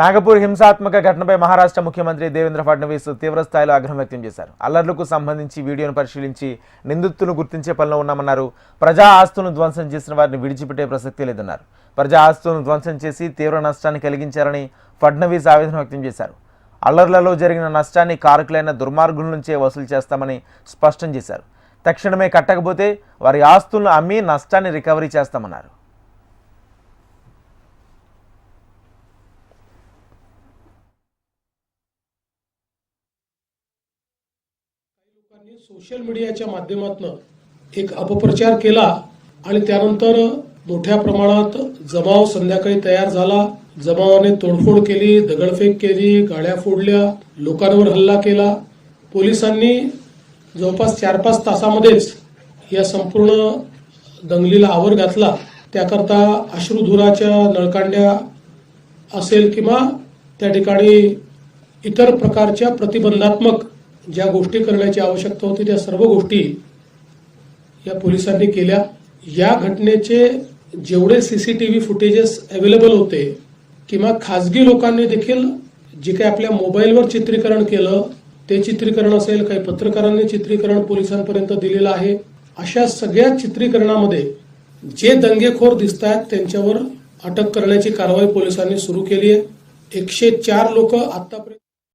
నాగపూర్ హింసాత్మక ఘటనపై మహారాష్ట్ర ముఖ్యమంత్రి దేవేంద్ర ఫడ్నవీస్ తీవ్ర స్థాయిలో ఆగ్రహం వ్యక్తం చేశారు. అల్లర్లకు సంబంధించి వీడియోను పరిశీలించి నిందితులను గుర్తించే పనిలో ఉన్నామన్నారు. ప్రజా ఆస్తులను ధ్వంసం చేసిన వారిని విడిచిపెట్టే ప్రసక్తి లేదన్నారు. ప్రజా ఆస్తులను ధ్వంసం చేసి తీవ్ర నష్టాన్ని కలిగించారని ఫడ్నవీస్ ఆవేదన వ్యక్తం చేశారు. అల్లర్లలో జరిగిన నష్టాన్ని కారకులైన దుర్మార్గుల నుంచే వసూలు చేస్తామని స్పష్టం చేశారు. తక్షణమే కట్టకపోతే వారి ఆస్తులను అమ్మి నష్టాన్ని రికవరీ చేస్తామన్నారు. सोशल मीडियाच्या माध्यमातून एक अपप्रचार केला आणि त्यानंतर मोठ्या प्रमाणात जमाव संध्याकाळी तयार झाला. जमावाने तोडफोड केली, दगडफेक केली, गाड्या फोडल्या, लोकांवर हल्ला केला. पोलिसांनी जवळपास 4-5 तासामध्येच या संपूर्ण दंगलीला आवर घातला. त्याकरता अश्रुधुराच्या नळकांड्या असेल किंवा त्या ठिकाणी इतर प्रकारच्या प्रतिबंधात्मक ज्या गोष्टी करण्याची आवश्यकता होती त्या सर्व गोष्टी या पोलिसांनी केल्या. या घटनेचे जेवढे सीसीटीव्ही फुटेजेस अवेलेबल होते किंवा खासगी लोकांनी देखील जे काही आपल्या मोबाईलवर चित्रीकरण केलं ते चित्रीकरण असेल, काही पत्रकारांनी चित्रीकरण पोलिसांपर्यंत दिलेलं आहे. अशा सगळ्या चित्रीकरणामध्ये जे दंगेखोर दिसतात त्यांच्यावर अटक करण्याची कारवाई पोलिसांनी सुरू केली आहे. 104 लोक आतापर्यंत